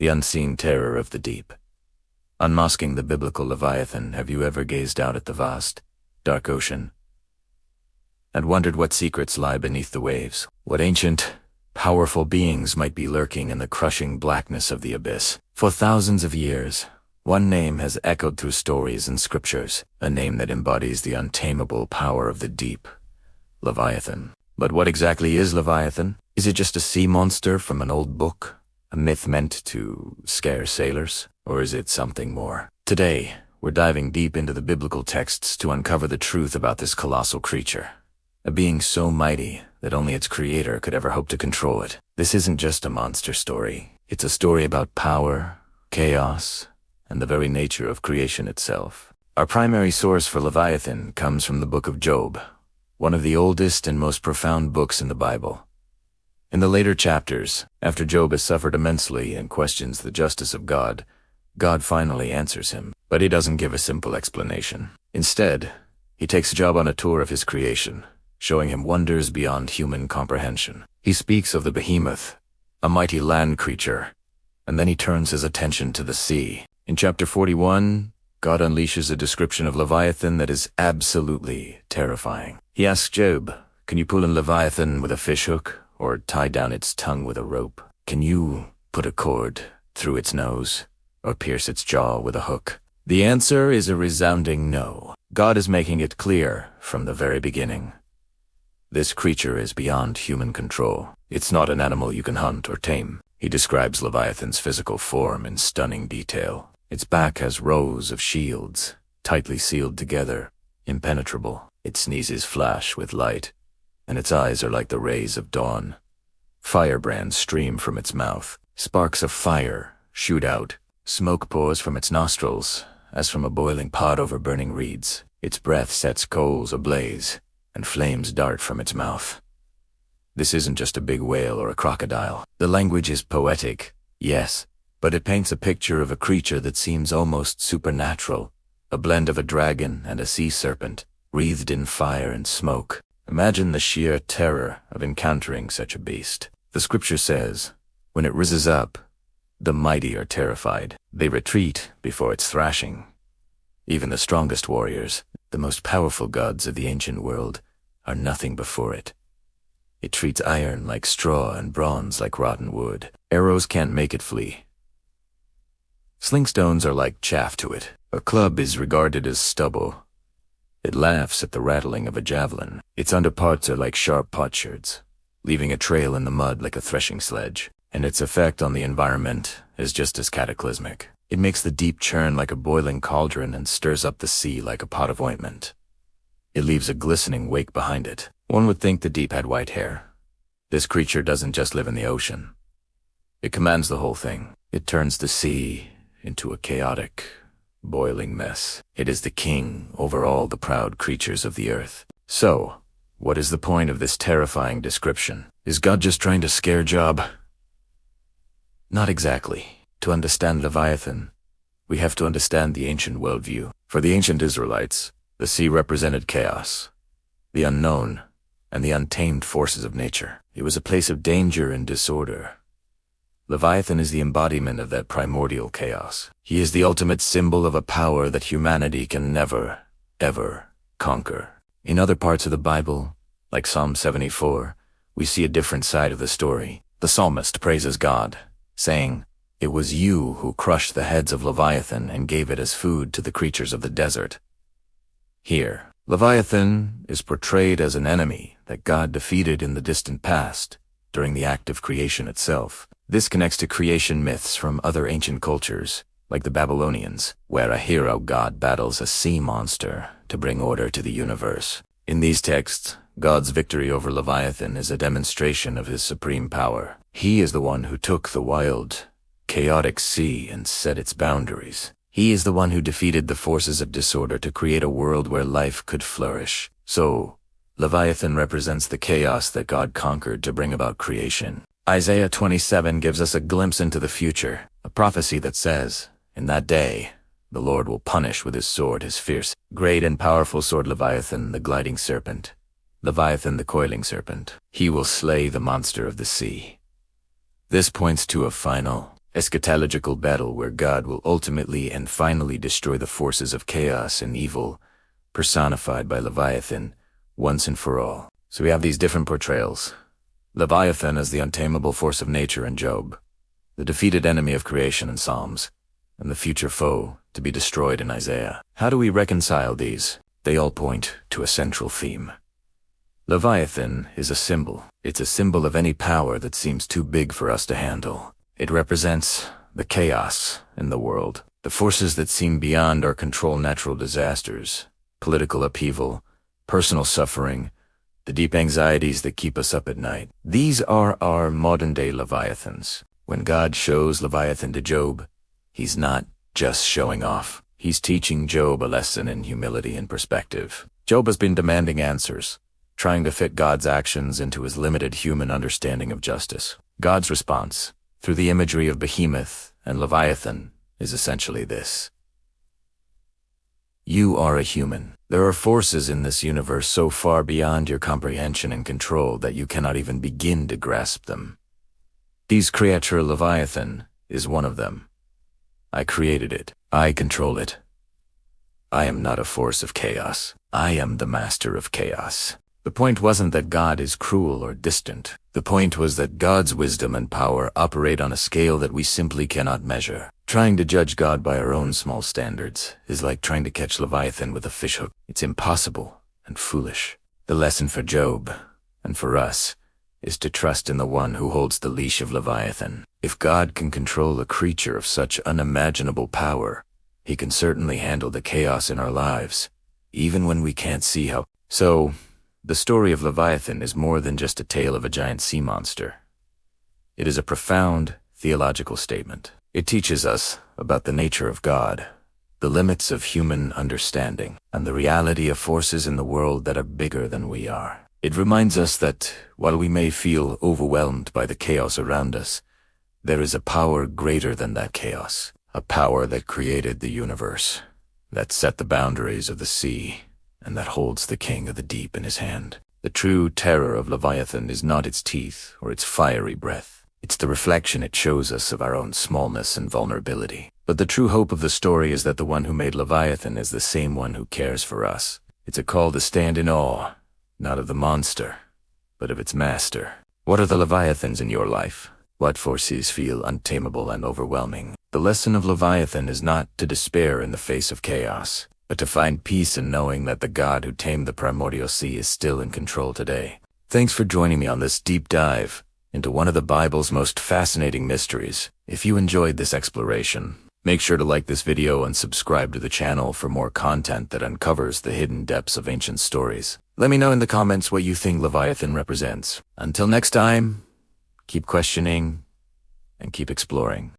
the unseen terror of the deep. Unmasking the biblical Leviathan, have you ever gazed out at the vast, dark ocean and wondered what secrets lie beneath the waves? What ancient, powerful beings might be lurking in the crushing blackness of the abyss? For thousands of years, one name has echoed through stories and scriptures, a name that embodies the untamable power of the deep: Leviathan. But what exactly is Leviathan? Is it just a sea monster from an old book? A myth meant to scare sailors? Or is it something more? Today, we're diving deep into the biblical texts to uncover the truth about this colossal creature, a being so mighty that only its creator could ever hope to control it. This isn't just a monster story. It's a story about power, chaos, and the very nature of creation itself. Our primary source for Leviathan comes from the book of Job, one of the oldest and most profound books in the Bible. In the later chapters, after Job has suffered immensely and questions the justice of God, God finally answers him, but he doesn't give a simple explanation. Instead, he takes Job on a tour of his creation, showing him wonders beyond human comprehension. He speaks of the behemoth, a mighty land creature, and then he turns his attention to the sea. In chapter 41, God unleashes a description of Leviathan that is absolutely terrifying. He asks Job, "Can you pull a Leviathan with a fishhook, or tie down its tongue with a rope? Can you put a cord through its nose, or pierce its jaw with a hook?" The answer is a resounding no. God is making it clear from the very beginning. This creature is beyond human control. It's not an animal you can hunt or tame. He describes Leviathan's physical form in stunning detail. Its back has rows of shields, tightly sealed together, impenetrable. It sneezes flash with light, and its eyes are like the rays of dawn. Firebrands stream from its mouth. Sparks of fire shoot out. Smoke pours from its nostrils, as from a boiling pot over burning reeds. Its breath sets coals ablaze, and flames dart from its mouth. This isn't just a big whale or a crocodile. The language is poetic, yes, but it paints a picture of a creature that seems almost supernatural, a blend of a dragon and a sea serpent, wreathed in fire and smoke. Imagine the sheer terror of encountering such a beast. The scripture says, when it rises up, the mighty are terrified. They retreat before its thrashing. Even the strongest warriors, the most powerful gods of the ancient world, are nothing before it. It treats iron like straw and bronze like rotten wood. Arrows can't make it flee. Slingstones are like chaff to it. A club is regarded as stubble. It laughs at the rattling of a javelin. Its underparts are like sharp potsherds, leaving a trail in the mud like a threshing sledge. And its effect on the environment is just as cataclysmic. It makes the deep churn like a boiling cauldron and stirs up the sea like a pot of ointment. It leaves a glistening wake behind it. One would think the deep had white hair. This creature doesn't just live in the ocean. It commands the whole thing. It turns the sea into a chaotic, boiling mess. It is the king over all the proud creatures of the earth. So, what is the point of this terrifying description? Is God just trying to scare Job? Not exactly. To understand Leviathan, we have to understand the ancient worldview. For the ancient Israelites, the sea represented chaos, the unknown, and the untamed forces of nature. It was a place of danger and disorder. Leviathan is the embodiment of that primordial chaos. He is the ultimate symbol of a power that humanity can never, ever conquer. In other parts of the Bible, like Psalm 74, we see a different side of the story. The psalmist praises God, saying, "It was you who crushed the heads of Leviathan and gave it as food to the creatures of the desert." Here, Leviathan is portrayed as an enemy that God defeated in the distant past, during the act of creation itself. This connects to creation myths from other ancient cultures, like the Babylonians, where a hero god battles a sea monster to bring order to the universe. In these texts, God's victory over Leviathan is a demonstration of his supreme power. He is the one who took the wild, chaotic sea and set its boundaries. He is the one who defeated the forces of disorder to create a world where life could flourish. So, Leviathan represents the chaos that God conquered to bring about creation. Isaiah 27 gives us a glimpse into the future, a prophecy that says, "In that day, the Lord will punish with his sword his fierce, great and powerful sword Leviathan, the gliding serpent, Leviathan the coiling serpent. He will slay the monster of the sea." This points to a final, eschatological battle where God will ultimately and finally destroy the forces of chaos and evil, personified by Leviathan, once and for all. So we have these different portrayals. Leviathan as the untamable force of nature in Job, the defeated enemy of creation in Psalms, and the future foe to be destroyed in Isaiah. How do we reconcile these? They all point to a central theme. Leviathan is a symbol. It's a symbol of any power that seems too big for us to handle. It represents the chaos in the world, the forces that seem beyond our control, natural disasters, political upheaval, personal suffering, the deep anxieties that keep us up at night. These are our modern-day Leviathans. When God shows Leviathan to Job, he's not just showing off. He's teaching Job a lesson in humility and perspective. Job has been demanding answers, trying to fit God's actions into his limited human understanding of justice. God's response, through the imagery of Behemoth and Leviathan, is essentially this. You are a human. There are forces in this universe so far beyond your comprehension and control that you cannot even begin to grasp them. This creature Leviathan is one of them. I created it. I control it. I am not a force of chaos. I am the master of chaos. The point wasn't that God is cruel or distant. The point was that God's wisdom and power operate on a scale that we simply cannot measure. Trying to judge God by our own small standards is like trying to catch Leviathan with a fishhook. It's impossible and foolish. The lesson for Job, and for us, is to trust in the one who holds the leash of Leviathan. If God can control a creature of such unimaginable power, he can certainly handle the chaos in our lives, even when we can't see how. So, the story of Leviathan is more than just a tale of a giant sea monster. It is a profound theological statement. It teaches us about the nature of God, the limits of human understanding, and the reality of forces in the world that are bigger than we are. It reminds us that, while we may feel overwhelmed by the chaos around us, there is a power greater than that chaos, a power that created the universe, that set the boundaries of the sea, and that holds the king of the deep in his hand. The true terror of Leviathan is not its teeth or its fiery breath. It's the reflection it shows us of our own smallness and vulnerability. But the true hope of the story is that the one who made Leviathan is the same one who cares for us. It's a call to stand in awe, not of the monster, but of its master. What are the Leviathans in your life? What forces feel untamable and overwhelming? The lesson of Leviathan is not to despair in the face of chaos, but to find peace in knowing that the God who tamed the primordial sea is still in control today. Thanks for joining me on this deep dive into one of the Bible's most fascinating mysteries. If you enjoyed this exploration, make sure to like this video and subscribe to the channel for more content that uncovers the hidden depths of ancient stories. Let me know in the comments what you think Leviathan represents. Until next time, keep questioning and keep exploring.